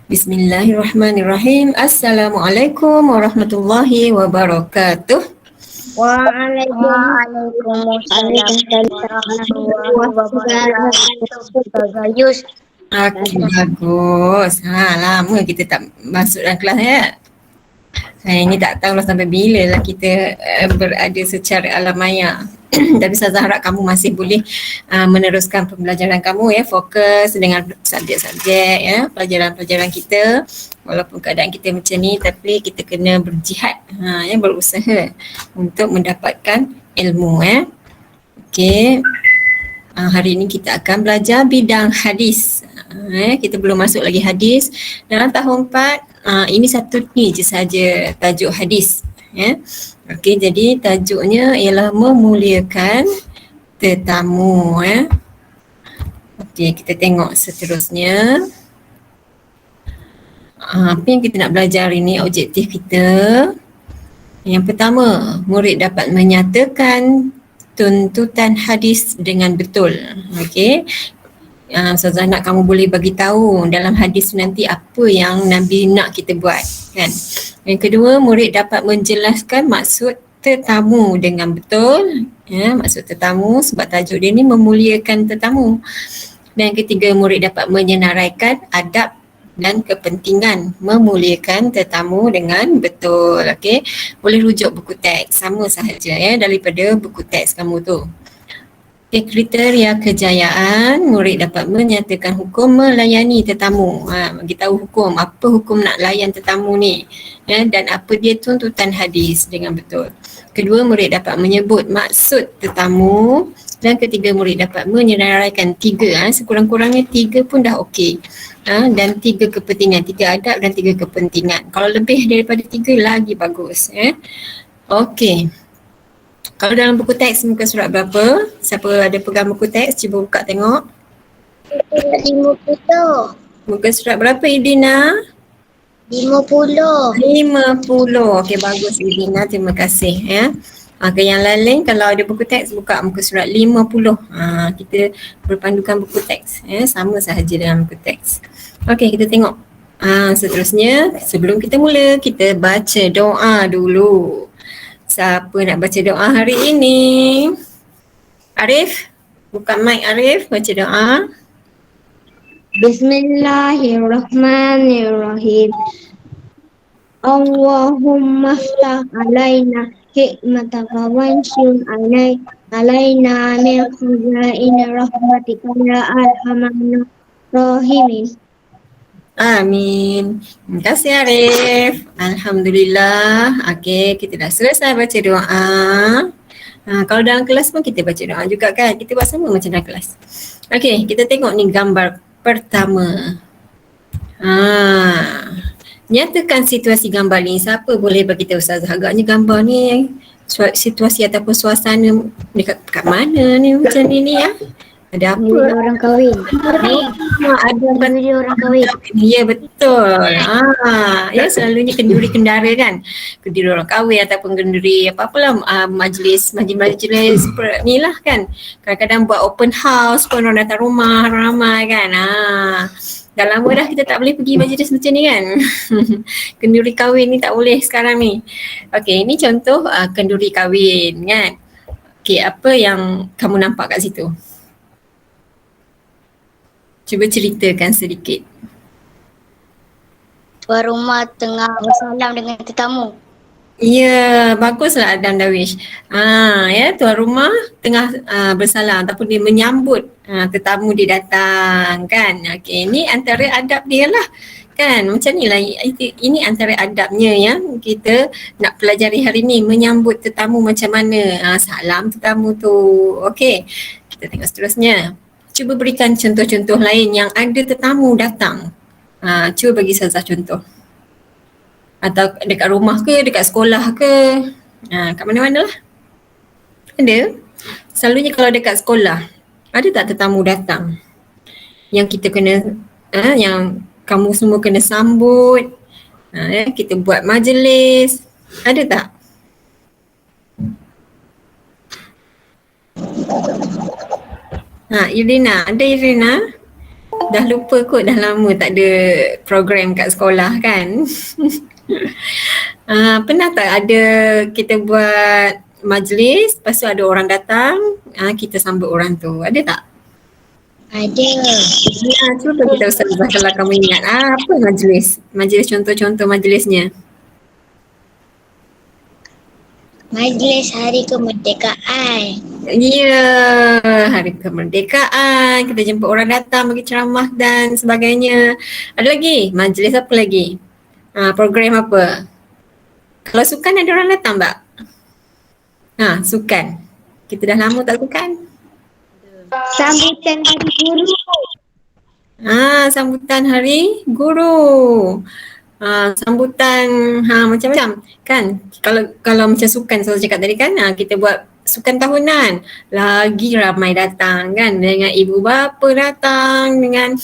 Bismillahirrahmanirrahim. Assalamualaikum warahmatullahi wabarakatuh. Waalaikumsalam warahmatullahi wabarakatuh. Ustazah Yus. Okey, bagus. Lama kita tak masuk dalam kelas ya. Saya ni tak tahulah sampai bila lah kita berada secara alam maya. Tapi saya harap kamu masih boleh meneruskan pembelajaran kamu ya, fokus dengan subjek-subjek ya, pelajaran-pelajaran kita. Walaupun keadaan kita macam ni, tapi kita kena berjihad, ya, berusaha untuk mendapatkan ilmu ya. Okey. Hari ini kita akan belajar bidang hadis. Kita belum masuk lagi hadis. Dalam tahun 4, ini satu ni je saja tajuk hadis. Ya. Okey, jadi tajuknya ialah memuliakan tetamu. Ya. Okey, kita tengok seterusnya. Apa yang kita nak belajar hari ini, objektif kita. Yang pertama, murid dapat menyatakan tuntutan hadis dengan betul. Okey. Ustazah nak kamu boleh bagi tahu dalam hadis nanti apa yang Nabi nak kita buat, kan. Yang kedua, murid dapat menjelaskan maksud tetamu dengan betul. Ya, maksud tetamu sebab tajuk dia ni memuliakan tetamu. Dan yang ketiga, murid dapat menyenaraikan adab dan kepentingan memuliakan tetamu dengan betul. Okey, boleh rujuk buku teks sama sahaja ya daripada buku teks kamu tu. Okay, kriteria kejayaan, murid dapat menyatakan hukum melayani tetamu. Bagi tahu hukum, apa hukum nak layan tetamu ni ya, dan apa dia tuntutan hadis dengan betul. Kedua, murid dapat menyebut maksud tetamu. Dan ketiga, murid dapat menyenaraikan tiga, sekurang-kurangnya tiga pun dah okey. Dan tiga kepentingan, tiga adab dan tiga kepentingan. Kalau lebih daripada tiga lagi bagus. Okey. Kalau dalam buku teks muka surat berapa? Siapa ada pegang buku teks? Cuba buka tengok. 50. Muka surat berapa Idina? 50. 50. Okey, bagus Idina, terima kasih ya. Okay, yang lain kalau ada buku teks buka muka surat 50. Kita berpandukan buku teks ya, sama sahaja dengan buku teks. Okey, kita tengok. Seterusnya, sebelum kita mula, kita baca doa dulu. Siapa nak baca doa hari ini? Arif? Buka mic Arif, baca doa. Bismillahirrahmanirrahim. Allahumma ftah alaina hikmataka wansyur alaina min khuzaini rahmatika ya arhamar rahimin. Amin. Terima kasih Arif. Alhamdulillah. Okey, kita dah selesai baca doa. Kalau dalam kelas pun kita baca doa juga kan. Kita buat sama macam dalam kelas. Okey, kita tengok ni gambar pertama. Nyatakan situasi gambar ni. Siapa boleh bagi tahu Ustazah? Agaknya gambar ni situasi ataupun suasana dekat mana ni macam ni ya? Ada apa? Orang kahwin. Ada Video orang kahwin. Ya, betul. Ya, selalunya kenduri kendara kan. Kenduri orang kahwin ataupun kenduri apa-apalah majlis ni lah kan. Kadang-kadang buat open house pun orang datang rumah ramai kan. Dah lama dah kita tak boleh pergi majlis macam ni kan. Kenduri kahwin ni tak boleh sekarang ni. Okey, ini contoh kenduri kahwin kan. Okey, apa yang kamu nampak kat situ? Cuba ceritakan sedikit. Tuan rumah tengah bersalam dengan tetamu. Ya, baguslah Adam Darwish. Ya, tuan rumah tengah bersalam ataupun dia menyambut tetamu dia datang kan. Okey, ini antara adab dia lah. Kan, macam ni lah. Ini antara adabnya yang kita nak pelajari hari ni. Menyambut tetamu macam mana. Salam tetamu tu. Okey, kita tengok seterusnya. Cuba berikan contoh-contoh lain yang ada tetamu datang. Cuba bagi Ustazah contoh. Atau dekat rumah ke, dekat sekolah ke. Kat mana-mana lah. Ada. Selalunya kalau dekat sekolah, ada tak tetamu datang? Yang kita kena, yang kamu semua kena sambut. Kita buat majlis. Ada tak? Irina, ada Irina? Dah lupa kot, dah lama tak ada program kat sekolah kan. Pernah tak ada kita buat majlis, lepas tu ada orang datang, kita sambut orang tu. Ada tak? Ada. Cuba kita Ustazah kalau kamu ingat. Apa majlis? Majlis, contoh-contoh majlisnya. Majlis Hari Kemerdekaan. Ya, Hari Kemerdekaan, kita jemput orang datang bagi ceramah dan sebagainya. Ada lagi? Majlis apa lagi? Program apa? Kalau sukan ada orang datang tak? Sukan. Kita dah lama tak sukan. Sambutan Hari Guru. Sambutan Hari Guru. Sambutan macam-macam kan. Kalau macam sukan saya cakap tadi kan, kita buat sukan tahunan, lagi ramai datang kan, dengan ibu bapa datang, dengan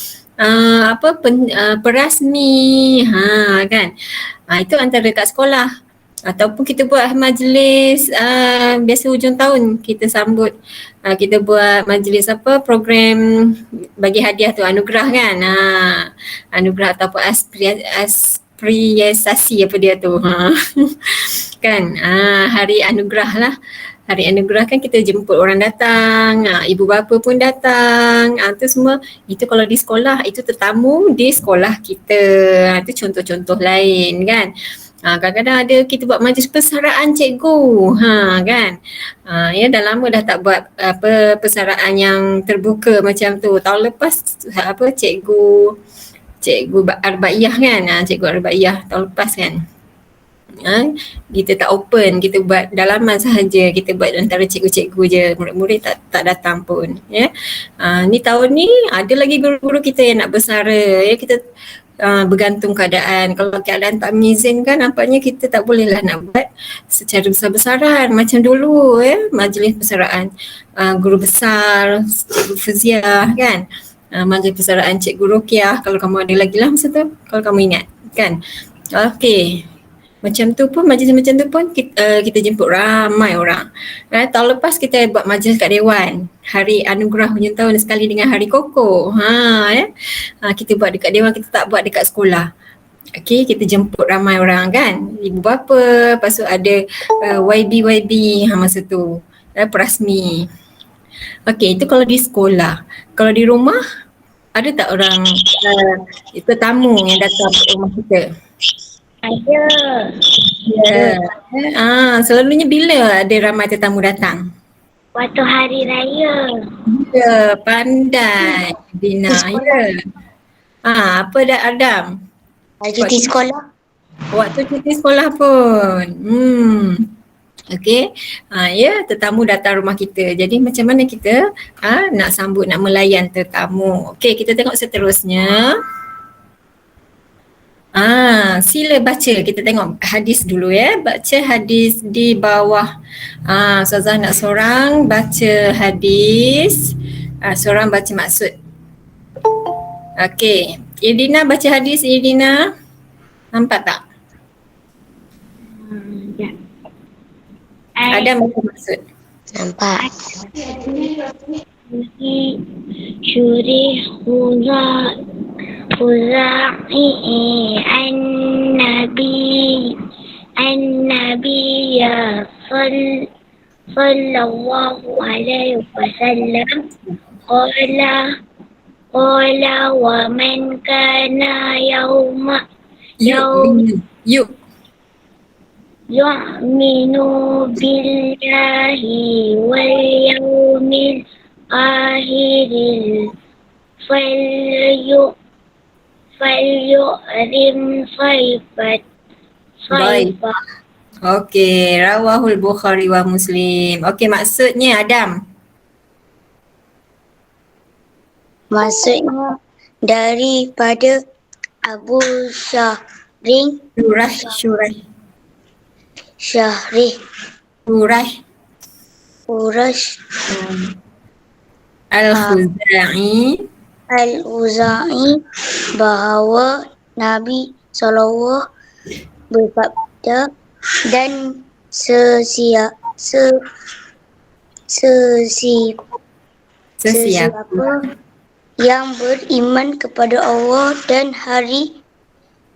perasmi kan. Itu antara kat sekolah. Ataupun kita buat majlis biasa hujung tahun kita sambut, kita buat majlis program bagi hadiah tu, anugerah kan, anugerah ataupun apresiasi apa dia tu kan, hari anugerah lah. Hari anugerah kan kita jemput orang datang, ibu bapa pun datang, tu semua. Itu kalau di sekolah, itu tetamu di sekolah kita. Itu contoh-contoh lain kan. Kadang-kadang ada kita buat majlis persaraan cikgu, kan. Ya dah lama dah tak buat persaraan yang terbuka macam tu. Tahun lepas cikgu Arbaiyah kan, cikgu Arbaiyah tahun lepas kan. Kita tak open, kita buat dalaman sahaja, kita buat antara cikgu-cikgu je, murid-murid tak datang pun ya. Ni tahun ni ada lagi guru-guru kita yang nak bersara ya, kita bergantung keadaan. Kalau keadaan tak mengizinkan, nampaknya kita tak boleh lah nak buat secara besar-besaran macam dulu ya, majlis persaraan guru besar, cikgu Fuziah kan, majlis persaraan cikgu Rukiah, kalau kamu ada lagi lah masa tu, kalau kamu ingat kan. Okey, macam tu pun, majlis macam tu pun kita jemput ramai orang. Tahun lepas kita buat majlis kat Dewan, Hari Anugerah hujung tahun sekali dengan Hari Koko. Kita buat dekat Dewan, kita tak buat dekat sekolah. Okey, kita jemput ramai orang kan, ibu bapa, lepas tu ada YB masa tu, perasmi. Okey, itu kalau di sekolah. Kalau di rumah, ada tak orang tetamu yang datang ke rumah kita? Ada. Ya. Selalunya bila ada ramai tetamu datang? Waktu Hari Raya. Ya, pandai Dina. Ya. Apa dah Adam? Cuti sekolah. Waktu cuti sekolah pun. Okey. Ya, tetamu datang rumah kita. Jadi macam mana kita nak sambut, nak melayan tetamu. Okey, kita tengok seterusnya. Sila baca. Kita tengok hadis dulu ya. Baca hadis di bawah. Ustazah nak seorang baca hadis, seorang baca maksud. Okey. Irdina baca hadis, Irdina. Nampak tak? Ya. Ada baca maksud. Nampak. Syuri Huza'i An-Nabi ya sallallahu alaihi wasallam qala wa man kana yu'minu billahi wal yawmil akhiril falyu'rim saifat. Okey, rawahul Bukhari wa Muslim. Okey, maksudnya Adam. Maksudnya daripada Abu Syahrin Quraisy Al-Khuzai bahawa Nabi SAW bersabda, dan sesiapa yang beriman kepada Allah dan hari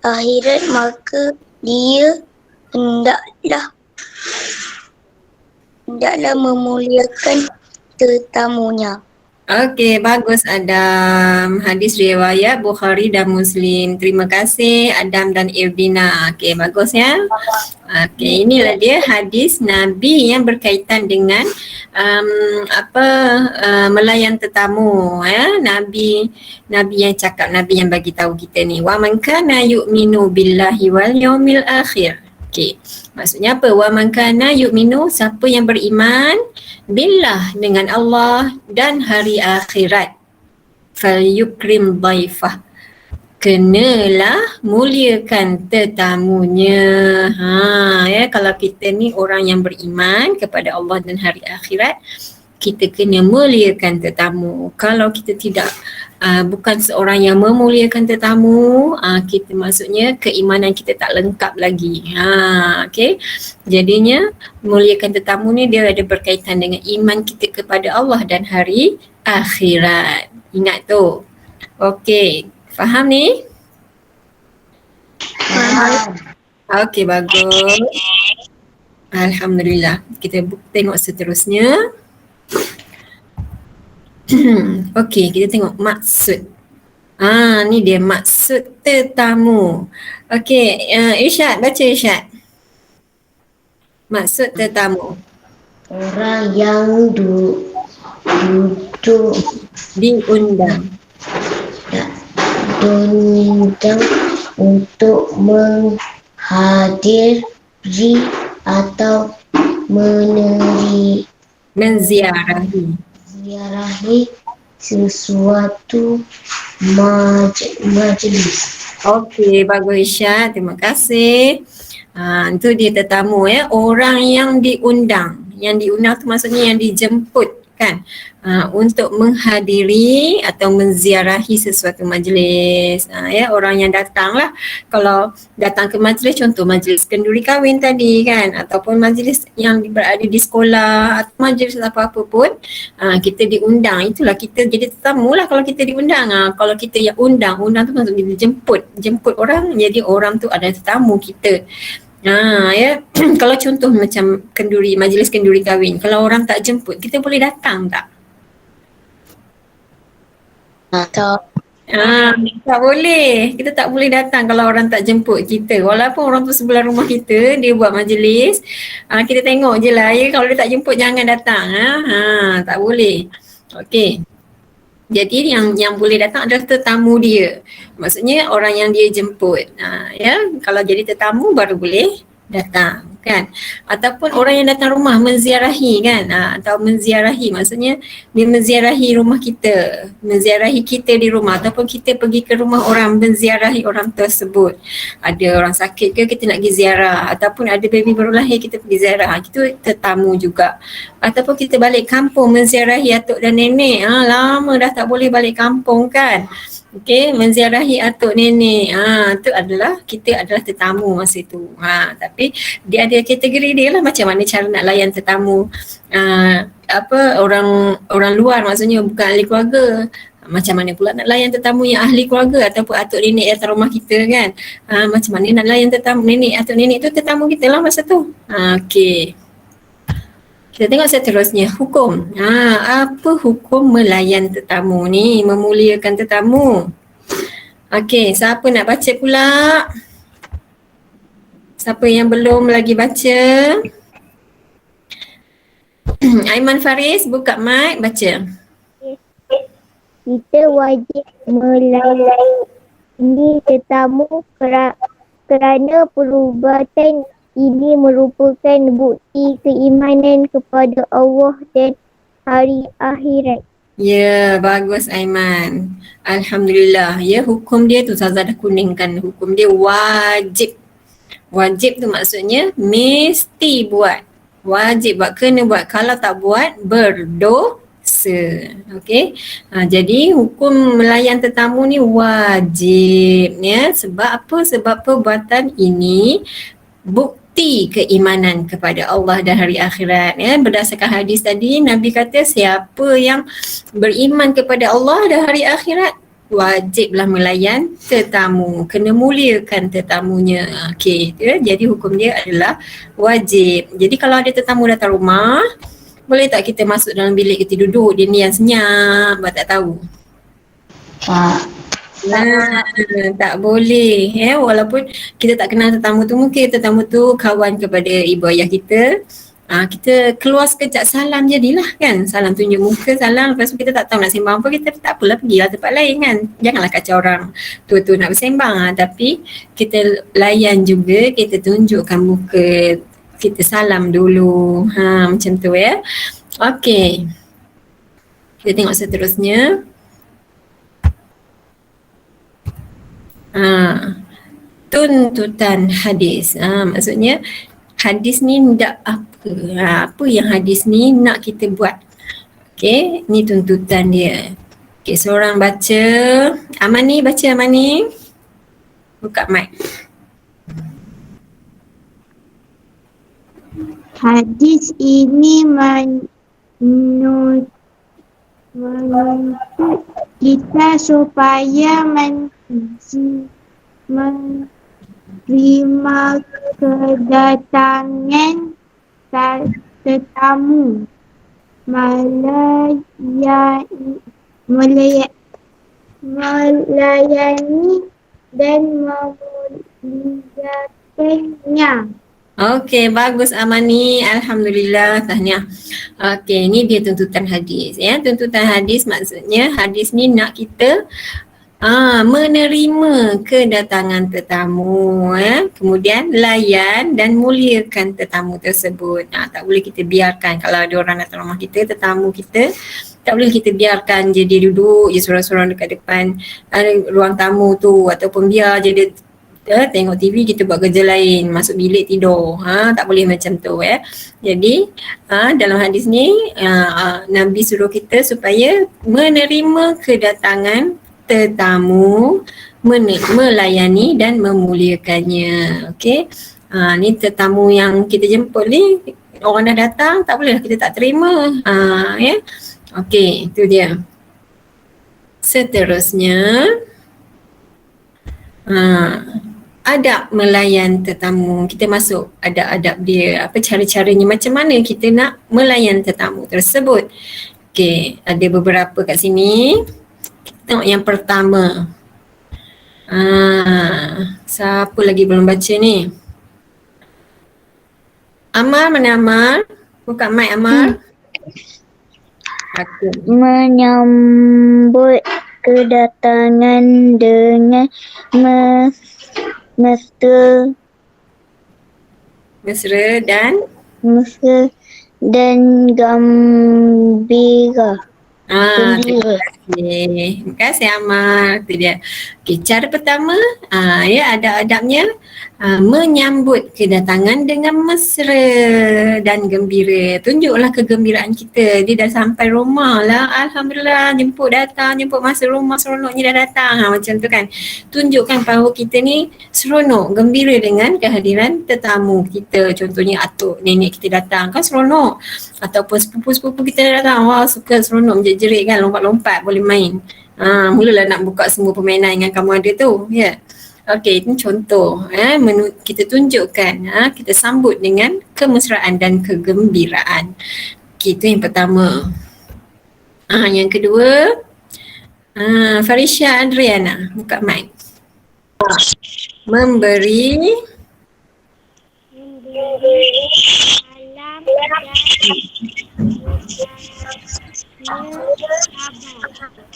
akhirat, maka dia hendaklah memuliakan tetamunya. Okey, bagus Adam. Hadis riwayat Bukhari dan Muslim. Terima kasih Adam dan Irdina. Okey, bagus ya. Okey, inilah dia hadis Nabi yang berkaitan dengan melayan tetamu ya. Nabi yang cakap, Nabi yang bagi tahu kita ni, wa man kana yu'minu billahi wal yaumil akhir. Okey. Maksudnya apa? Wa man kana yu'minu, siapa yang beriman billah, dengan Allah dan hari akhirat, falyukrim dhaifah, kenalah muliakan tetamunya. Ya, kalau kita ni orang yang beriman kepada Allah dan hari akhirat, kita kena muliakan tetamu. Kalau kita tidak bukan seorang yang memuliakan tetamu, kita maksudnya keimanan kita tak lengkap lagi. Okey. Jadinya muliakan tetamu ni dia ada berkaitan dengan iman kita kepada Allah dan hari akhirat. Ingat tu. Okey. Faham ni? Okey, bagus. Alhamdulillah. Kita tengok seterusnya. Okey, kita tengok maksud. Ni dia maksud tetamu. Okey, Irsyad, baca Irsyad. Maksud tetamu. Orang yang duduk Diundang. diundang untuk menghadiri atau menziarahi sesuatu majlis. Okey, bagus Irsyad. Terima kasih. Itu dia tetamu ya, orang yang diundang. Yang diundang tu maksudnya yang dijemput kan, untuk menghadiri atau menziarahi sesuatu majlis. Ya, orang yang datang lah. Kalau datang ke majlis, contoh majlis kenduri kahwin tadi kan, ataupun majlis yang berada di sekolah atau majlis apa-apa pun, kita diundang. Itulah kita jadi tetamu lah kalau kita diundang. Kalau kita yang undang tu maksudnya jemput orang, jadi orang tu adalah tetamu kita. Ya. Kalau contoh macam majlis kenduri kahwin, kalau orang tak jemput, kita boleh datang tak? Tak. Tak boleh. Kita tak boleh datang kalau orang tak jemput kita. Walaupun orang tu sebelah rumah kita, dia buat majlis, kita tengok je lah ya. Kalau dia tak jemput, jangan datang. Tak boleh. Okey. Jadi yang boleh datang adalah tetamu dia. Maksudnya orang yang dia jemput. Ya, kalau jadi tetamu baru boleh datang kan. Ataupun orang yang datang rumah menziarahi kan. Atau menziarahi maksudnya dia menziarahi rumah kita, menziarahi kita di rumah, ataupun kita pergi ke rumah orang menziarahi orang tersebut. Ada orang sakit ke, kita nak pergi ziarah, ataupun ada baby baru lahir, kita pergi ziarah. Itu tetamu juga. Ataupun kita balik kampung menziarahi atuk dan nenek. Lama dah tak boleh balik kampung kan. Okey, menziarahi atuk nenek. Itu adalah, kita adalah tetamu masa itu. Tapi dia ada kategori dia lah, macam mana cara nak layan tetamu. Orang luar, maksudnya bukan ahli keluarga. Macam mana pula nak layan tetamu yang ahli keluarga ataupun atuk nenek datang rumah kita kan. Macam mana nak layan tetamu nenek, atuk nenek tu tetamu kita lah masa tu. Okey. Kita tengok seterusnya, hukum. Apa hukum melayan tetamu ni, memuliakan tetamu? Okey, siapa nak baca pula? Siapa yang belum lagi baca? Aiman Faris, buka mic, baca. Kita wajib melayani tetamu kerana perubatan ini merupakan bukti keimanan kepada Allah dan hari akhirat. Ya, bagus Aiman. Alhamdulillah. Ya, hukum dia tu Ustazah dah kuningkan. Hukum dia wajib. Wajib tu maksudnya mesti buat. Wajib buat, kena buat. Kalau tak buat, berdosa. Okey. Jadi hukum melayan tetamu ni wajib ya. Sebab apa? Sebab perbuatan ini bukti keimanan kepada Allah dan hari akhirat. Ya, berdasarkan hadis tadi, Nabi kata siapa yang beriman kepada Allah dan hari akhirat, wajiblah melayan tetamu, kena muliakan tetamunya. Okey, ya, jadi hukum dia adalah wajib. Jadi kalau ada tetamu datang rumah, boleh tak kita masuk dalam bilik, kita duduk, dia ni yang senyap, tak tahu? Tak boleh, ya, walaupun kita tak kenal tetamu tu, mungkin tetamu tu kawan kepada ibu ayah kita. Kita keluar sekejap salam jadilah kan, salam tunjuk muka, salam, lepas tu kita tak tahu nak sembang apa, kita tak apalah, pergilah tempat lain kan. Janganlah kacau orang tua-tua nak bersembang, tapi kita layan juga, kita tunjukkan muka, kita salam dulu, macam tu ya. Okey, kita tengok seterusnya. Tuntutan hadis. Maksudnya hadis ni nak apa? Apa yang hadis ni nak kita buat? Okey, ni tuntutan dia. Okey, seorang baca. Amani, baca Amani. Buka mic. Hadis ini menuntut kita supaya menerima kedatangan tetamu, melayani dan memuliakannya. Okey, bagus Amani. Alhamdulillah, tahniah. Okey, ni dia tuntutan hadis ya. Tuntutan hadis maksudnya hadis ni nak kita menerima kedatangan tetamu, kemudian layan dan muliakan tetamu tersebut. Tak boleh kita biarkan kalau ada orang datang rumah kita, tetamu kita, tak boleh kita biarkan je dia duduk je sorang-sorang dekat depan ruang tamu tu, ataupun biar je dia tengok TV, kita buat kerja lain, masuk bilik tidur. Tak boleh macam tu ya. Jadi dalam hadis ni Nabi suruh kita supaya menerima kedatangan tetamu, melayani dan memuliakannya. Okey. Ni tetamu yang kita jemput ni, orang dah datang, tak boleh kita tak terima. Ya. Okey, itu dia. Seterusnya adab melayan tetamu. Kita masuk adab-adab dia, apa cara-caranya, macam mana kita nak melayan tetamu tersebut. Okey, ada beberapa kat sini. Tengok yang pertama. Siapa lagi belum baca ni? Amar, mana Amar? Buka mic Amar. Menyambut kedatangan dengan mesra dan gembira. Terima kasih Amal. Itu dia. Okay, cara pertama ya, ada adabnya, menyambut kedatangan dengan mesra dan gembira. Tunjuklah kegembiraan kita. Dia dah sampai rumah lah, alhamdulillah, jemput masuk rumah, seronoknya dah datang. Macam tu kan. Tunjukkan bahawa kita ni seronok, gembira dengan kehadiran tetamu kita. Contohnya atuk nenek kita datang kan seronok, ataupun sepupu-sepupu kita datang, wah suka, seronok, menjerit kan, lompat-lompat, boleh main. Mulalah nak buka semua permainan yang kamu ada tu, ya. Okey, ini contoh, kita tunjukkan, kita sambut dengan kemesraan dan kegembiraan. Okey, itu yang pertama. Yang kedua, Farisha Adriana, buka mic. Memberi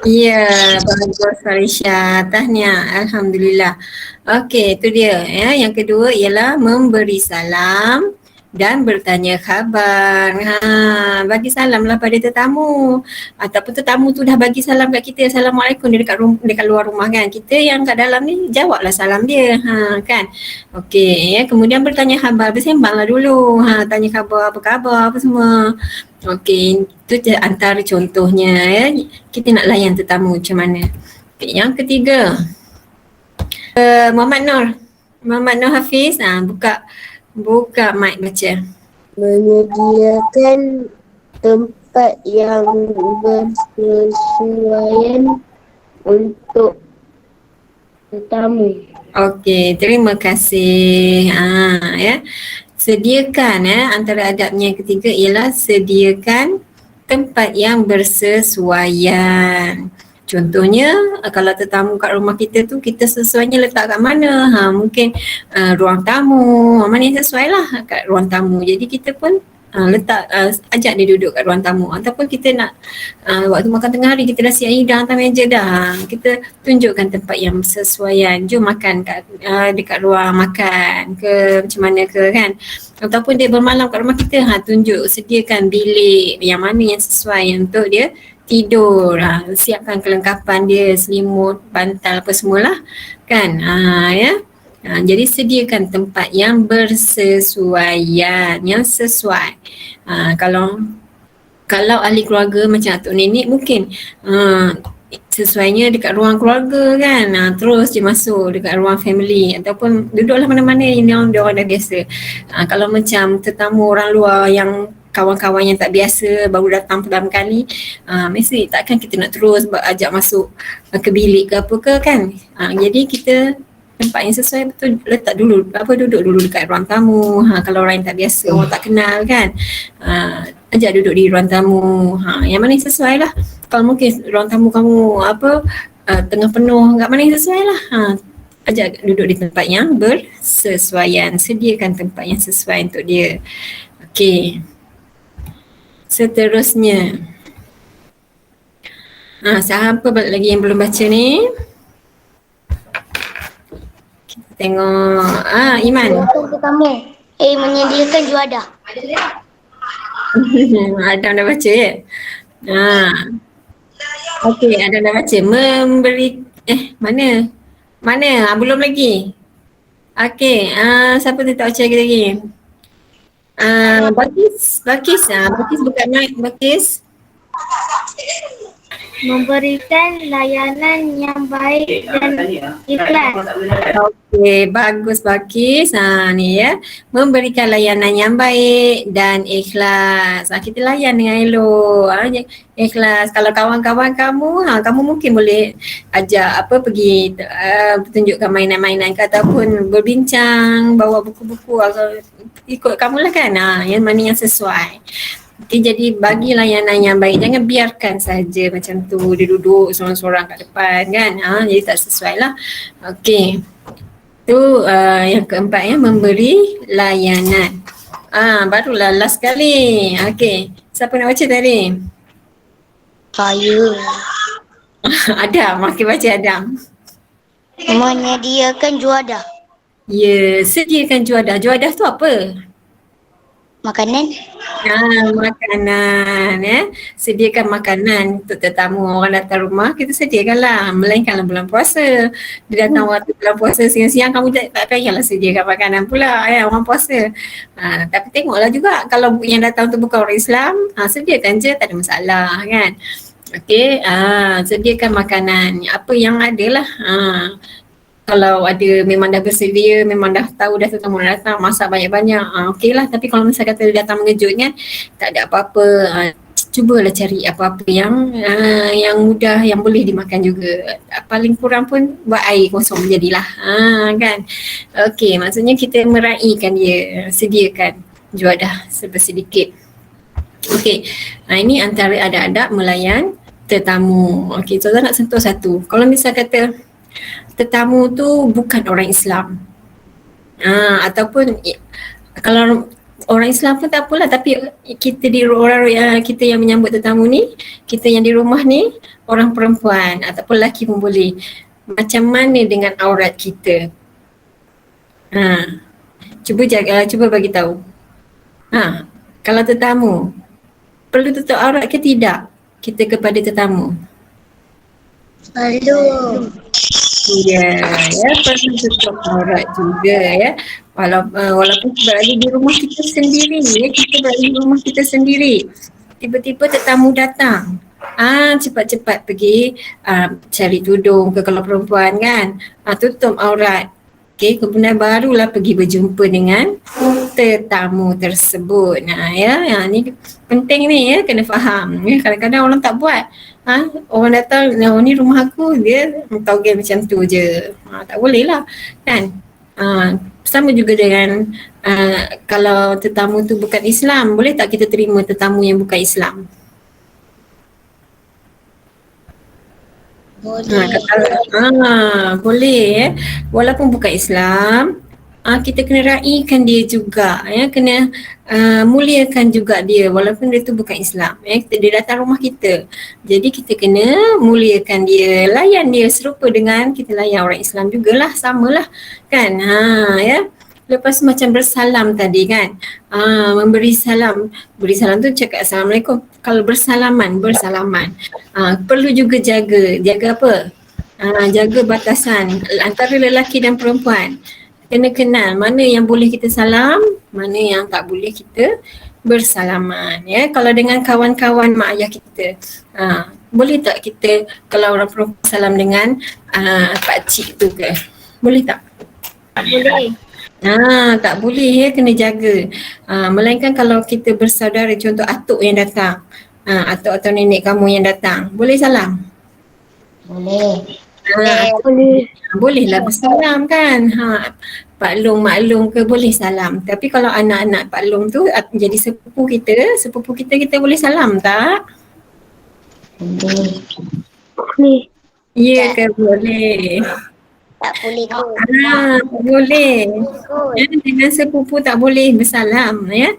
ya, bagus Farisha, tahniah, alhamdulillah. Okey, itu dia ya. Yang kedua ialah memberi salam dan bertanya khabar. Bagi salamlah pada tetamu, ataupun tetamu tu dah bagi salam kat kita, Assalamualaikum, dia dekat luar rumah kan. Kita yang kat dalam ni jawablah salam dia, kan. Okey, ya, kemudian bertanya khabar, bersembanglah dulu, tanya khabar, apa khabar, apa semua. Okey, itu antara contohnya ya. Kita nak layan tetamu macam mana. Okay, yang ketiga, Muhammad Nur Hafiz, buka Buka mic baca. Menyediakan tempat yang bersesuaian untuk tetamu. Okey, terima kasih. Ya. Sediakan antara adabnya yang ketiga ialah sediakan tempat yang bersesuaian. Contohnya kalau tetamu kat rumah kita tu kita sesuainya letak kat mana? Mungkin ruang tamu. Mana yang sesuai lah kat ruang tamu. Jadi kita pun letak ajak dia duduk kat ruang tamu ataupun kita nak waktu makan tengah hari kita dah siap hidang atas meja dah. Kita tunjukkan tempat yang sesuaian. Jom makan kat dekat ruang makan ke macam mana ke kan. Ataupun dia bermalam kat rumah kita, tunjuk sediakan bilik yang mana yang sesuai untuk dia tidur. Siapkan kelengkapan dia, selimut, bantal apa semualah kan. Ya. Jadi sediakan tempat yang bersesuaian, yang sesuai. Kalau ahli keluarga macam atuk nenek mungkin sesuainya dekat ruang keluarga kan. Terus dia masuk dekat ruang family ataupun duduklah mana-mana yang dia orang dah biasa. Kalau macam tetamu orang luar yang kawan-kawan yang tak biasa baru datang pertama kali, mesti takkan kita nak terus ajak masuk ke bilik ke apa ke kan. Jadi kita tempat yang sesuai betul letak dulu duduk dulu dekat ruang tamu. Kalau orang yang tak biasa, orang tak kenal kan, ajak duduk di ruang tamu. Yang mana yang sesuai lah. Kalau mungkin ruang tamu kamu tengah penuh, kat mana yang sesuai lah. Ajak duduk di tempat yang bersesuaian. Sediakan tempat yang sesuai untuk dia. Okey. Seterusnya. Siapa lagi yang belum baca ni? Kita tengok. Iman. Menyediakan tetamu. Menyediakan juadah. Adam dah baca ya? Okey, Adam dah baca. Memberi, mana? Belum lagi. Okey, siapa tu tak baca lagi? Bakis. Bakis buka mic, Bakis. Memberikan layanan yang baik dan ikhlas. Okey, bagus Bakis. Ni ya. Memberikan layanan yang baik dan ikhlas. Kita layan dengan elok. Ikhlas. Kalau kawan-kawan kamu, kamu mungkin boleh ajak pergi tunjukkan mainan-mainan ke ataupun berbincang, bawa buku-buku ikut kamulah kan. Yang mana yang sesuai. Okay, jadi bagi layanan yang baik. Jangan biarkan saja macam tu dia duduk seorang-seorang kat depan kan. Jadi tak sesuai lah. Okey. Tu yang keempat ya, memberi layanan. Barulah last kali. Okey. Siapa nak baca tadi? Saya. Adam. Okey, baca Adam. Menyediakan juadah. Ya, sediakan juadah. Juadah tu apa? Makanan. Makanan ya. Sediakan makanan untuk tetamu orang datang rumah, kita sediakanlah. Melainkanlah bulan puasa. Dia datang waktu bulan puasa siang-siang, kamu tak payahlah sediakan makanan pula ya, orang puasa. Tapi tengoklah juga kalau yang datang tu bukan orang Islam, sediakan je, tak ada masalah kan. Okey, sediakan makanan apa yang ada lah. Kalau ada memang dah bersedia, memang dah tahu dah tetamu nak datang, masak banyak-banyak, okey lah. Tapi kalau misalnya kata dia datang mengejutkan, tak ada apa-apa, cubalah cari apa-apa yang mudah, yang boleh dimakan juga. Paling kurang pun buat air kosong jadilah, kan. Okey, maksudnya kita meraihkan dia, sediakan juadah sedikit. Okey, ini antara adab-adab melayan tetamu. Okey, tuan-tuan nak sentuh satu. Kalau misal kata tetamu tu bukan orang Islam, ataupun kalau orang Islam pun tak apalah, tapi kita kita yang menyambut tetamu ni, kita yang di rumah ni orang perempuan ataupun lelaki pun boleh. Macam mana dengan aurat kita? Cuba bagi tahu. Kalau tetamu perlu tutup aurat ke tidak kita kepada tetamu? Perlu. Ya, perlu tutup aurat juga ya. Walaupun berada di rumah kita sendiri, kita berada di rumah kita sendiri. Tiba-tiba tetamu datang. Cepat-cepat pergi cari tudung ke kalau perempuan kan. Tutup aurat. Okey, kemudian barulah pergi berjumpa dengan tetamu tersebut. Ya, ni penting ni ya, kena faham. Ya, kadang-kadang orang tak buat. Orang datang, ni rumah aku, dia togel macam tu je. Tak boleh lah kan. Sama juga dengan kalau tetamu tu bukan Islam, boleh tak kita terima tetamu yang bukan Islam? Boleh. Boleh ya. Walaupun bukan Islam, kita kena raikan dia juga ya, kena muliakan juga dia walaupun dia tu bukan Islam ya. Dia datang rumah kita, jadi kita kena muliakan dia, layan dia serupa dengan kita layan orang Islam jugalah, samalah kan. Ya. Lepas macam bersalam tadi kan, memberi salam, beri salam tu cakap Assalamualaikum. Kalau bersalaman, perlu juga jaga apa? Jaga batasan antara lelaki dan perempuan. Kena kenal mana yang boleh kita salam, mana yang tak boleh kita bersalaman ya. Kalau dengan kawan-kawan mak ayah kita, boleh tak kita kalau orang perempuan salam dengan pakcik tu ke? Boleh tak? Boleh. Tak boleh ya, kena jaga. Melainkan kalau kita bersaudara, contoh atuk yang datang, atuk atau nenek kamu yang datang, boleh salam? Boleh. Bolehlah bersalam kan. Pak Long, Mak Long ke boleh salam. Tapi kalau anak-anak Pak Long tu jadi sepupu kita boleh salam tak? Boleh. Ya ke boleh? Tak boleh kot. Boleh. Ya, dengan sepupu tak boleh bersalam ya.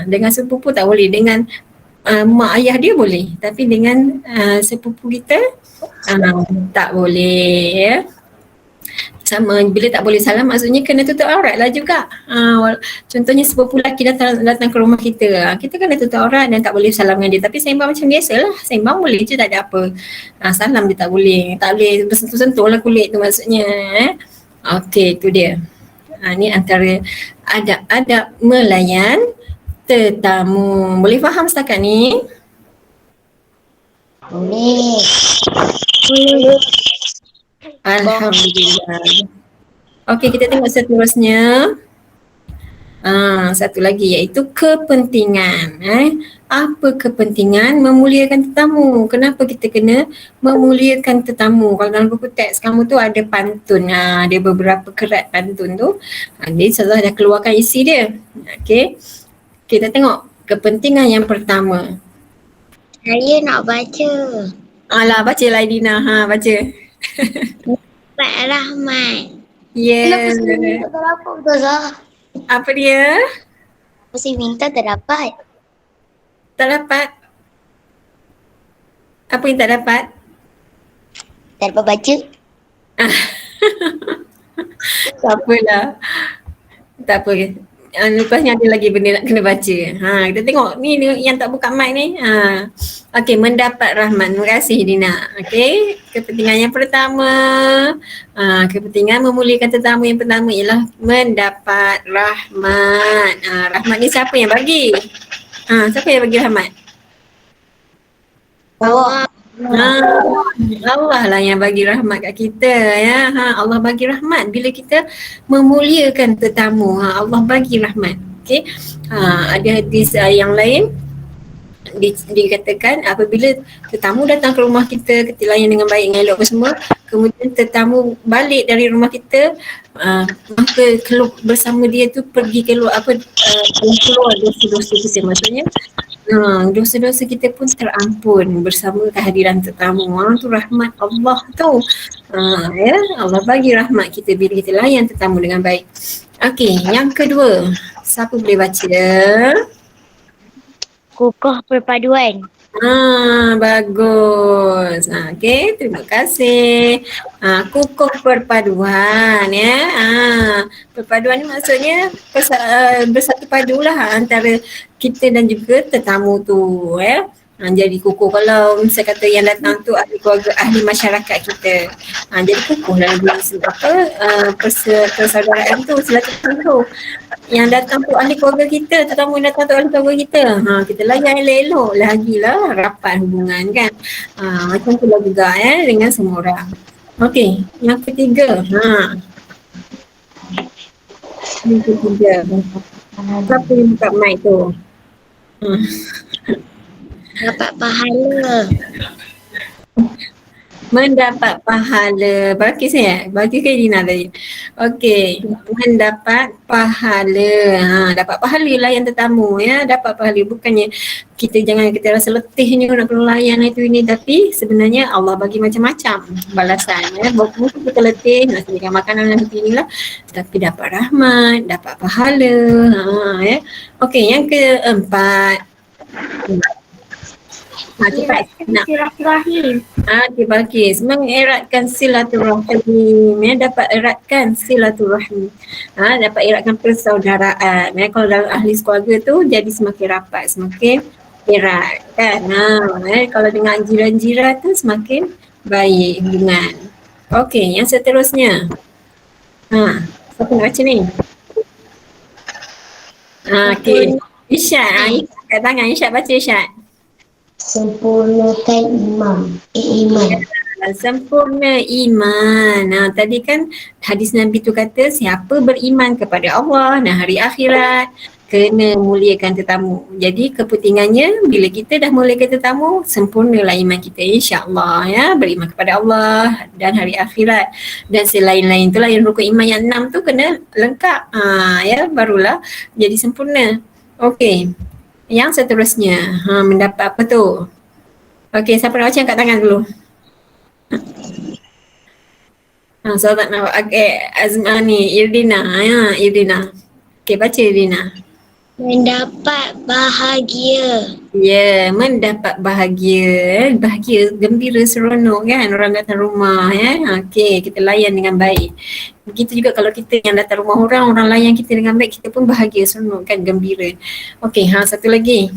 Dengan sepupu tak boleh, dengan mak ayah dia boleh, tapi dengan sepupu kita tak boleh ya. Sama, bila tak boleh salam maksudnya kena tutup aurat lah juga. Contohnya sepupu lelaki datang ke rumah kita, kita kena tutup aurat dan tak boleh salam dengan dia, tapi sembang macam biasa lah, sembang boleh je, tak ada apa. Salam dia tak boleh bersentuh-sentuh lah kulit tu maksudnya. Okey, tu dia. Ni antara adab-adab melayan tetamu. Boleh faham setakat ni? Boleh. Alhamdulillah. Okey, kita tengok seterusnya. Satu lagi iaitu kepentingan. Apa kepentingan memuliakan tetamu? Kenapa kita kena memuliakan tetamu? Kalau dalam buku teks kamu tu ada pantun. Ada beberapa kerat pantun tu. Jadi Ustazah dah keluarkan isi dia. Okey. Kita tengok kepentingan yang pertama. Saya nak baca. Alah, bacalah Dina. Baca. Pak Rahman. Yeah. Tak dapat Ustazah. Apa dia? Saya minta tak dapat. Tak dapat. Apa yang tak dapat? Tak dapat baca. Tak apalah. Tak apa. Lepas ni ada lagi benda nak kena baca. Kita tengok ni yang tak buka mic ni. Okey, mendapat rahmat. Terima kasih Dina. Okey, kepentingan yang pertama, kepentingan memuliakan tetamu yang pertama ialah mendapat rahmat. Rahmat ni siapa yang bagi? Siapa yang bagi rahmat? Allah. Allah lah yang bagi rahmat kat kita ya. Allah bagi rahmat bila kita memuliakan tetamu. Allah bagi rahmat. Okey. Ada hadis yang lain dikatakan apabila tetamu datang ke rumah kita layan dengan baik, dengan elok semua, kemudian tetamu balik dari rumah kita, maka bersama dia tu pergi keluar keluar dosa-dosa kita, maksudnya dosa-dosa kita pun terampun bersama kehadiran tetamu. Tu rahmat Allah tu. Ya, Allah bagi rahmat kita bila kita layan tetamu dengan baik. Okey, yang kedua, siapa boleh baca? Kokoh perpaduan. Bagus. Okey, terima kasih. Kukuh perpaduan ya. Perpaduan ni maksudnya bersatu padulah antara kita dan juga tetamu tu ya. Jadi kukuh, kalau saya kata yang datang tu ahli keluarga, ahli masyarakat kita. Jadi kukuh dalam persaudaraan tu, silaturahmi tu. Yang datang tu ahli keluarga kita, tetamu yang datang tu ahli keluarga kita. Kita layan elok-elok, lagilah rapat hubungan kan. Macam tu lah juga ya dengan semua orang. Okey, yang ketiga. Yang ketiga. Siapa yang buka mic tu? Hmm. Dapat pahala. Mendapat pahala. Bagi saya, bagi ke Dina tadi. Okey, mendapat pahala. Dapat pahala layan tetamu ya, dapat pahala. Bukannya kita rasa letihnya nak kena layan itu ini, tapi sebenarnya Allah bagi macam-macam balasan ya. Mungkin kita letih nak sediakan makanan dan inilah, tapi dapat rahmat, dapat pahala. Ya. Okey, yang keempat. Cepat nak. Silaturahim. Okey, bagus. Mengeratkan silaturahim. Ya, dapat eratkan silaturahim. Dapat eratkan persaudaraan. Ya, kalau dalam ahli keluarga tu jadi semakin rapat, semakin erat kan. Kalau dengan jiran-jiran tu semakin baik hubungan. Okey, yang seterusnya. Siapa nak baca ni? Okey. Isyad. Kat tangan Isyad, baca Isyad. Sempurnakan iman. Sempurna iman. Tadi kan hadis Nabi tu kata siapa beriman kepada Allah dan hari akhirat kena muliakan tetamu. Jadi kepentingannya bila kita dah muliakan tetamu, sempurnalah iman kita, insya-Allah ya, beriman kepada Allah dan hari akhirat. Dan selain-lain itulah yang rukun iman yang 6 tu kena lengkap. Ya, barulah jadi sempurna. Okey. Yang seterusnya, mendapat apa tu? Okey, siapa nak baca angkat tangan dulu. Saya tak nak. Okey, Azmani, Irdina. Irdina. Okey, baca Irdina. Mendapat bahagia. Ya, mendapat bahagia. Bahagia, gembira, seronok kan orang datang rumah ya. Okey, kita layan dengan baik. Begitu juga kalau kita yang datang rumah orang layan kita dengan baik, kita pun bahagia, seronok kan, gembira. Okey, satu lagi.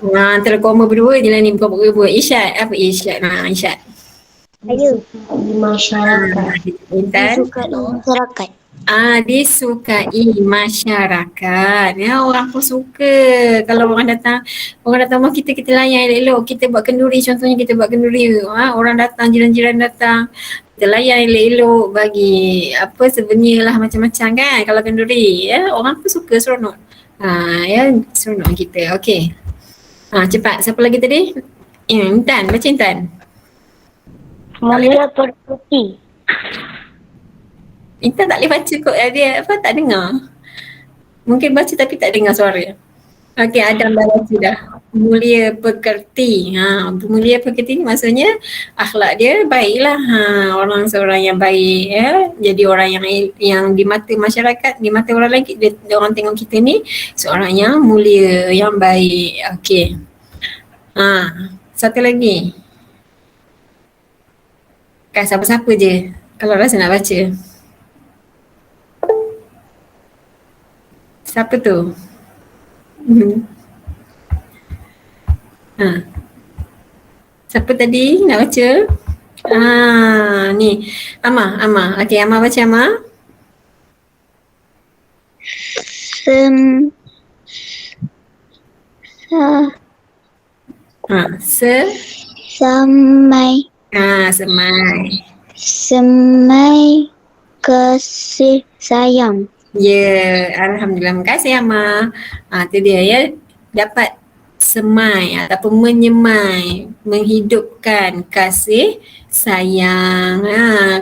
Antara koma berdua je lah ni, bukan berdua. Isyad, apa Isyad? Isyad. Saya. Masyarakat. Intan. Disukai masyarakat. Disukai masyarakat. Ya, orang pun suka kalau orang datang rumah kita layan elok-elok. Kita buat kenduri, contohnya kita buat kenduri. Orang datang, jiran-jiran datang, kita layan elok-elok, bagi apa souvenir lah macam-macam kan kalau kenduri. Ya, orang pun suka, seronok. Ya, seronok kita. Okey. Cepat. Siapa lagi tadi? Intan. Baca Intan. Mulia berputih. Intan tak boleh baca kot. Dia tak dengar. Mungkin baca tapi tak dengar suara. Okey, Adam dah baca dah. Mulia pekerti. Mulia pekerti ni maksudnya akhlak dia baiklah. Orang seorang yang baik ya. Jadi orang yang di mata masyarakat, di mata orang lain, dia orang tengok kita ni seorang yang mulia, yang baik. Okey. Satu lagi. Kan siapa-siapa je kalau rasa nak baca. Siapa tu? Siapa tadi nak baca? Ni. Amah. Okey, Amah baca Amah. Semai. Semai. Kasih sayang. Ya, Alhamdulillah. Terima kasih Amah. Tu dia ya. Dapat semai ataupun menyemai, menghidupkan kasih sayang.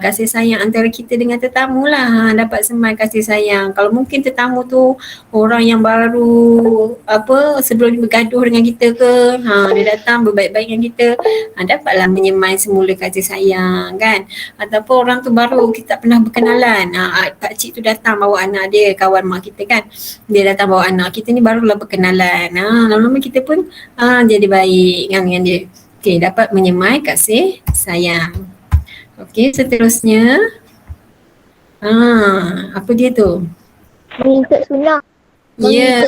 Kasih sayang antara kita dengan tetamu lah. Dapat semai kasih sayang. Kalau mungkin tetamu tu orang yang baru sebelum dia bergaduh dengan kita ke, dia datang berbaik-baik dengan kita, dapatlah menyemai semula kasih sayang kan. Ataupun orang tu baru kita tak pernah berkenalan, pakcik tu datang bawa anak dia, kawan mak kita kan, dia datang bawa anak kita ni, barulah berkenalan. Lama-lama kita pun jadi baik dengan dia. Okey, dapat menyemai kasih sayang. Okey, seterusnya apa dia tu? Mengikut sunnah. Ya.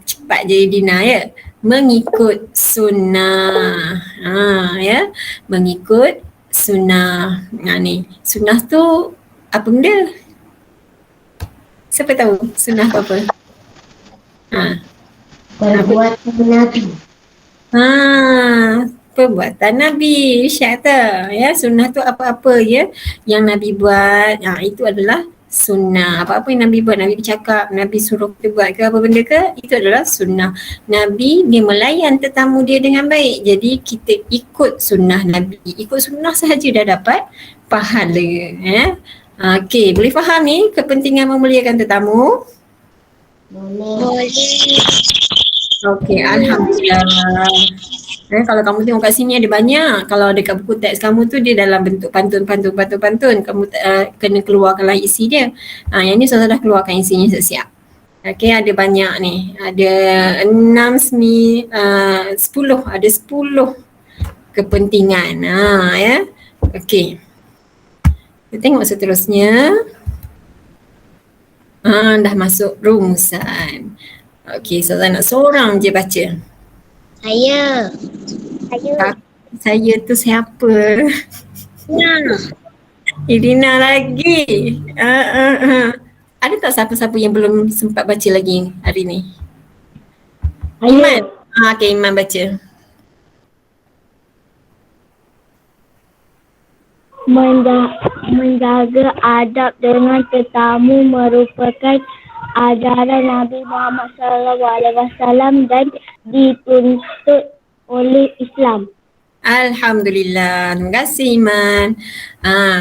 Cepat je Dina ya. Mengikut sunnah. Ya. Mengikut sunnah. Ni. Sunnah tu apa benda? Siapa tahu sunnah tu apa? Perbuatan Nabi. Perbuatan Nabi, Syed tu. Ya, sunnah tu apa-apa ya yang Nabi buat. Itu adalah sunnah. Apa-apa yang Nabi buat, Nabi bercakap, Nabi suruh kita buat ke apa benda ke, itu adalah sunnah. Nabi dia melayan tetamu dia dengan baik. Jadi kita ikut sunnah Nabi. Ikut sunnah sahaja dah dapat pahala. Okey, boleh faham ni kepentingan memuliakan tetamu? Boleh. Okey, Alhamdulillah. Kalau kamu tengok kat sini ada banyak. Kalau dekat buku teks kamu tu dia dalam bentuk pantun. Kamu kena keluarkanlah isi dia. Yang ni saya dah keluarkan isinya siap-siap. Okey, ada banyak ni. Ada 10. Ada 10 kepentingan. Ya. Okey. Kita tengok seterusnya. Dah masuk rumusan. Okey, saya nak seorang je baca. Saya. Saya tu siapa? Irina lagi. Ada tak siapa-siapa yang belum sempat baca lagi hari ni? Iman. Okey, Iman baca. Menjaga adab dengan tetamu merupakan ajaran Nabi Muhammad SAW dan dituntut oleh Islam. Alhamdulillah. Terima kasih Iman.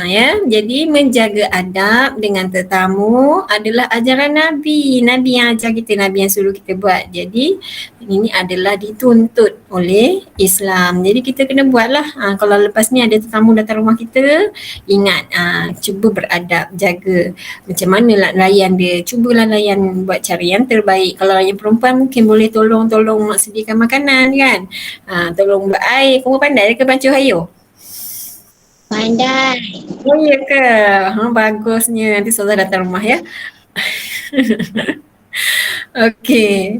Ya, jadi menjaga adab dengan tetamu adalah ajaran Nabi. Nabi yang ajar kita, Nabi yang suruh kita buat. Jadi ini adalah dituntut oleh Islam. Jadi kita kena buatlah. Kalau lepas ni ada tetamu datang rumah kita, ingat cuba beradab, jaga. Macam mana nak layan dia? Cubalah layan buat cara yang terbaik. Kalau yang perempuan mungkin boleh tolong mak sediakan makanan kan. Tolong buat air. Kamu pandai ke basuh air? Pandai. Oh iya ke? Bagusnya. Nanti Soza datang rumah ya. Okey.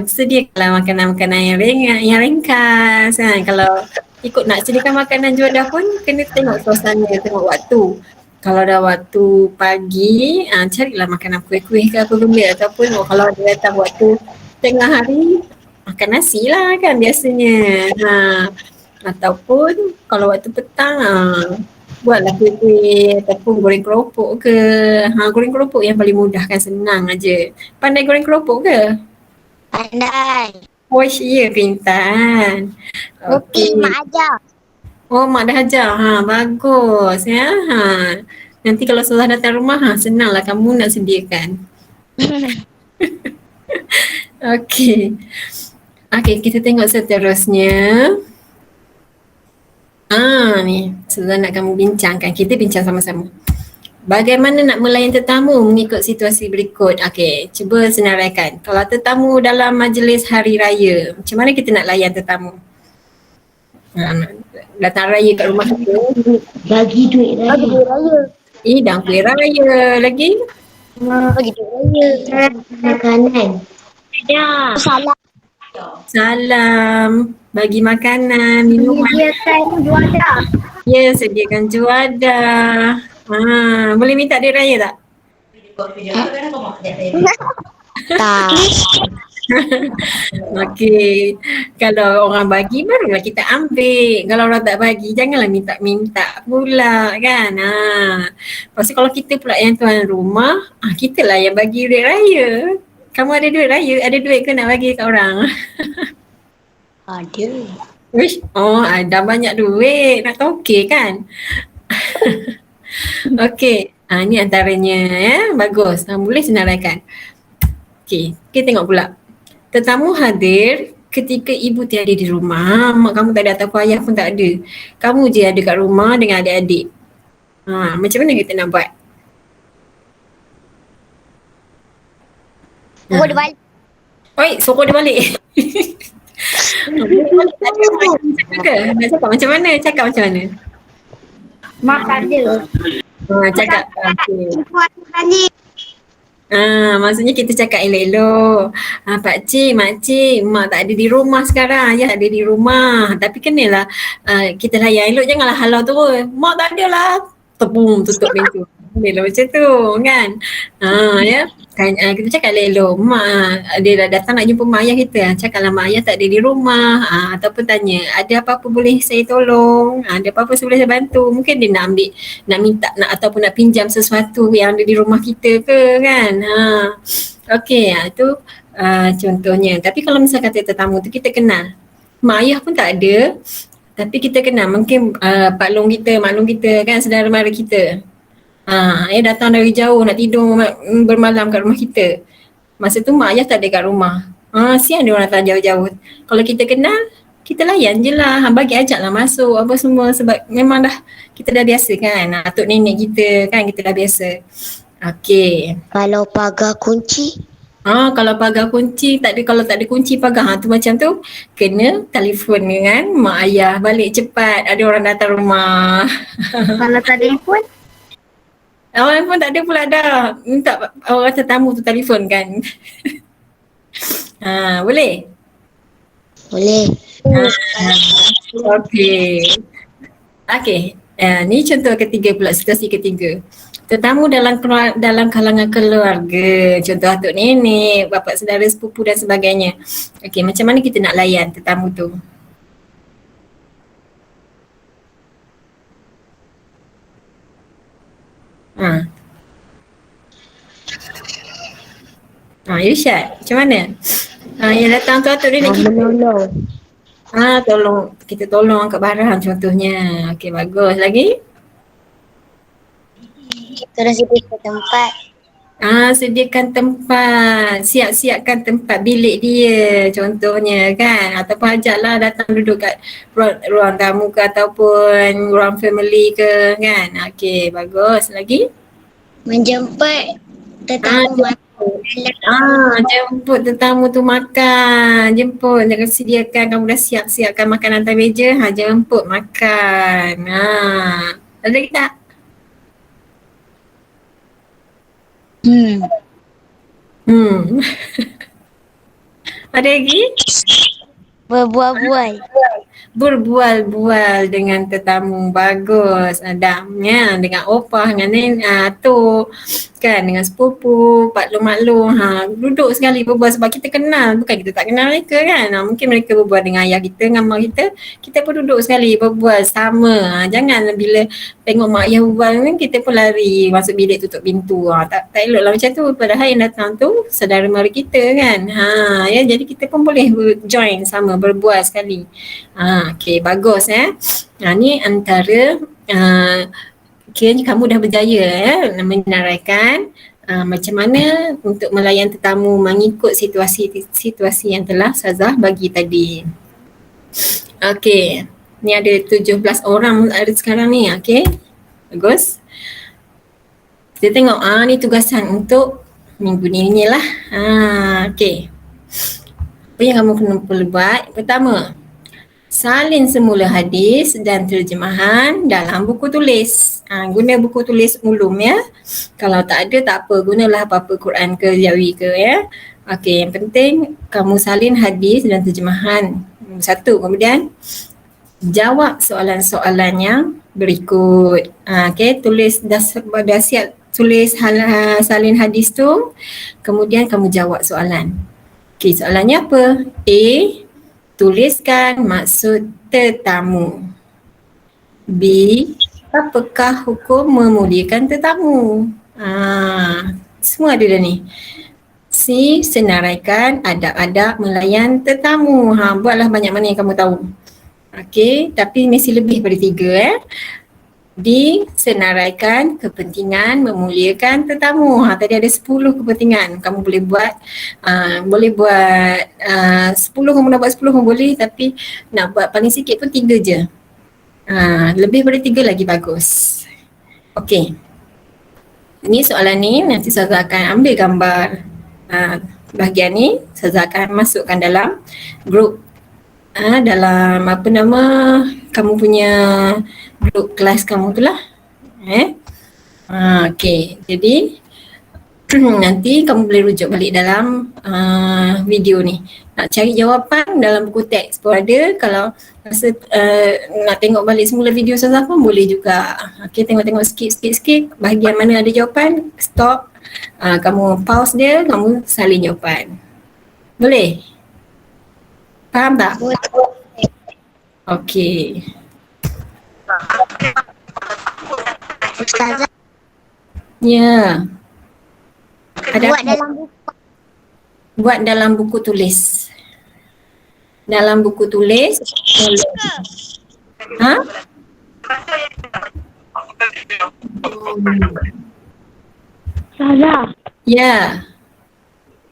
Sediakanlah makanan-makanan yang ringan, yang ringkas. Kalau ikut nak sediakan makanan juadah pun kena tengok suasana, tengok waktu. Kalau dah waktu pagi, carilah makanan kuih-kuih ke apa benda, ataupun kalau ada datang waktu tengah hari, makan nasi lah kan biasanya. Ataupun kalau waktu petang, buatlah kuih-kuih ataupun goreng keropok ke. Goreng keropok yang paling mudah kan, senang aja. Pandai goreng keropok ke? Pandai. Ya, pintar. Okey, Mak ajar. Oh, Mak dah ajar. Bagus ya. Nanti kalau Solah datang rumah, senanglah kamu nak sediakan. Okey, kita tengok seterusnya. Ni, Solah nak kamu bincangkan. Kita bincang sama-sama. Bagaimana nak melayan tetamu mengikut situasi berikut? Okey, cuba senaraikan. Kalau tetamu dalam majlis hari raya, macam mana kita nak layan tetamu? Datang raya kat rumah kita. Bagi duit raya. Dan kuih raya lagi. Bagi duit raya. Makanan. Ya. Salam. Bagi makanan, minuman. Sediakan juadah. Ya, sediakan juadah. Boleh minta duit raya tak? Tak. Okey. Kalau orang bagi barulah kita ambil. Kalau orang tak bagi janganlah minta-minta pula kan. Lepas tu kalau kita pula yang tuan rumah, kitalah yang bagi duit raya. Kamu ada duit raya? Ada duit ke nak bagi kat orang? Ada. Wish, ada banyak duit. Nak okey kan? Okey. Ni antaranya ya. Bagus. Boleh senaraikan. Okey, kita tengok pula. Tetamu hadir ketika ibu tiada di rumah, mak kamu tak ada ataupun ayah pun tak ada. Kamu je ada kat rumah dengan adik-adik. Macam mana kita nak buat? Suruh dia balik. Suruh dia balik. Nak cakap macam mana? Cakap macam mana? Mak tak ada. Cakap. Okay. Balik. Maksudnya kita cakap elok-elok. Pakcik, makcik, mak tak ada di rumah sekarang. Ayah ada di rumah. Tapi kenalah kita layan elok, janganlah halau terus. Mak tak ada lah. Tepung, tutup pintu. Boleh lah macam tu kan. Ya. Kan, kita cakap elok, mak dia dah datang nak jumpa mak ayah kita, cakaplah mak ayah tak ada di rumah, ataupun tanya ada apa-apa boleh saya tolong, ada apa-apa saya boleh saya bantu, mungkin dia nak ambil, nak minta nak ataupun nak pinjam sesuatu yang ada di rumah kita ke kan. Okey, itu contohnya. Tapi kalau misal kata tetamu tu kita kenal, mak ayah pun tak ada, tapi kita kenal, mungkin pak long kita, mak long kita kan, saudara mara kita. Datang dari jauh nak tidur bermalam kat rumah kita. Masa tu mak ayah tak ada kat rumah. Siang dia orang datang jauh-jauh. Kalau kita kenal, kita layan je lah. Bagi ajak lah masuk apa semua sebab memang dah kita dah biasa kan. Atuk nenek kita kan kita dah biasa. Okey. Kalau pagar kunci, Kalau pagar kunci, kalau tak ada kunci pagar tu macam tu kena telefon dengan mak ayah balik cepat. Ada orang datang rumah. Kalau tak ada telefon, Orang pun tak ada pula dah. Minta orang tetamu tu telefon kan. Boleh? boleh. Okey. Ni contoh ketiga pula, situasi ketiga. Tetamu dalam kalangan keluarga. Contoh atuk nenek, bapa saudara sepupu dan sebagainya. Okey, macam mana kita nak layan tetamu tu? Irsyad, macam mana? Yang datang tu atuk nenek kita. Menolong. Kita tolong angkat barang contohnya. Okey, bagus. Lagi? Kita dah sediakan tempat. Sediakan tempat, siapkan tempat bilik dia contohnya kan, ataupun ajaklah datang duduk kat ruang tamu ke ataupun ruang family ke kan. Okey, bagus. Lagi? Menjemput tetamu makan. Jemput tetamu tu makan. Jemput, jangan sediakan, kamu dah siapkan makanan atas meja, jemput makan. Ada lagi tak? Ada lagi? Berbual-bual. Berbual-bual dengan tetamu, bagus. Adabnya dengan opah, dengan nenek, tu kan, dengan sepupu, pak long mak long, duduk sekali berbual sebab kita kenal, bukan kita tak kenal mereka kan. Mungkin mereka berbual dengan ayah kita, dengan mak kita pun duduk sekali berbual sama. Jangan bila tengok mak ayah berbual ni kita pun lari masuk bilik tutup pintu. Tak elok lah macam tu. Padahal yang datang tu saudara mara kita kan. Jadi kita pun boleh join sama, berbual sekali. Okey, bagus ni antara kiranya kamu dah berjaya menaraikan macam mana untuk melayan tetamu mengikut situasi yang telah Ustazah bagi tadi. Okey, ni ada 17 orang ada sekarang ni. Okey, bagus. Kita tengok ni tugasan untuk minggu ni lah. Okey, apa yang kamu perlu buat? Pertama, salin semula hadis dan terjemahan dalam buku tulis. Guna buku tulis ulum ya. Kalau tak ada tak apa, gunalah apa-apa Quran ke Jawi ke ya. Okey, yang penting kamu salin hadis dan terjemahan. Satu, kemudian jawab soalan-soalan yang berikut. Okey, dah siap tulis salin hadis tu, kemudian kamu jawab soalan. Okey, soalannya apa? A, tuliskan maksud tetamu. B, apakah hukum memuliakan tetamu? Semua ada dah ni. C, senaraikan adab-adab melayan tetamu. Buatlah banyak mana yang kamu tahu. Okey, tapi mesti lebih daripada 3 D, senaraikan kepentingan memuliakan tetamu. Tadi ada 10 kepentingan. Kamu boleh buat 10, kamu nak buat 10 pun boleh, tapi nak buat paling sikit pun 3 je. Lebih daripada 3 lagi bagus. Okey. Ini soalan ni nanti saya akan ambil gambar bahagian ni. Saya akan masukkan dalam grup dalam apa nama kamu punya grup kelas kamu tu lah. Okey, jadi nanti kamu boleh rujuk balik dalam video ni. Nak cari jawapan dalam buku teks pun ada. Kalau rasa nak tengok balik semula video Ustazah pun boleh juga. Okay, tengok-tengok skip. Bahagian mana ada jawapan, stop. Kamu pause dia, kamu salin jawapan. Boleh? Faham tak? Okay. Ustazah Ya. Ada buat apa? dalam buku. Buat dalam buku tulis. Dalam buku tulis. Ha? Salah. Ya.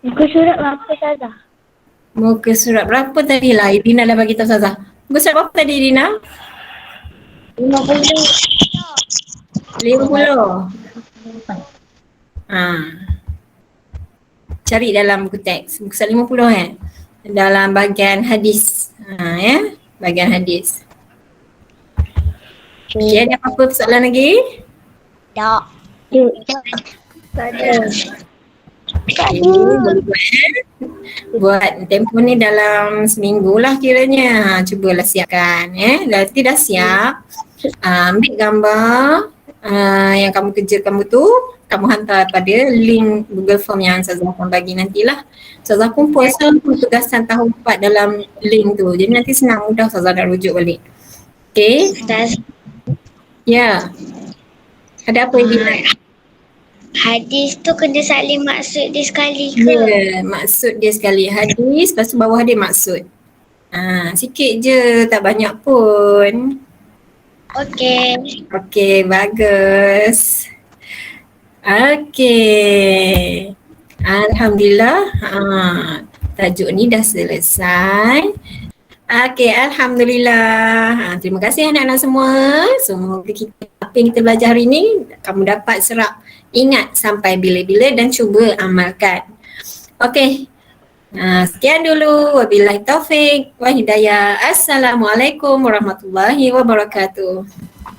Muka surat berapa Salah? Muka surat berapa tadi lah? Irina dah bagi tahu Ustazah. Muka surat berapa tadi Irina? 50. 50. Cari dalam buku teks. Buku surat 50 dalam bahagian hadis. Ya. Bahagian hadis. Okay, ada apa-apa soalan lagi? Tak. Tak ada. Okay, boleh buat. Buat tempoh ni dalam seminggu lah kiranya. Cubalah siapkan. Nanti dah siap. Ambil gambar yang kamu kerja kamu tu. Kamu hantar pada link Google Form yang Ustazah akan bagi nantilah. Ustazah kumpul semua tugasan tahun 4 dalam link tu. Jadi nanti senang mudah Ustazah nak rujuk balik. Okay? Ustaz, Ya. Ada apa Irina? hadis tu kena salin maksud dia sekali ke? Ya, maksud dia sekali hadis, lepas tu bawah dia maksud. Sikit je, tak banyak pun. Okey. Okey, bagus. Okey. Alhamdulillah. Tajuk ni dah selesai. Okey, Alhamdulillah. Terima kasih anak-anak semua. Semoga apa yang kita belajar hari ni kamu dapat serap ingat sampai bila-bila dan cuba amalkan. Okey. Sekian dulu. Wabillahi taufik wa hidayah. Assalamualaikum warahmatullahi wabarakatuh.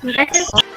Terima kasih.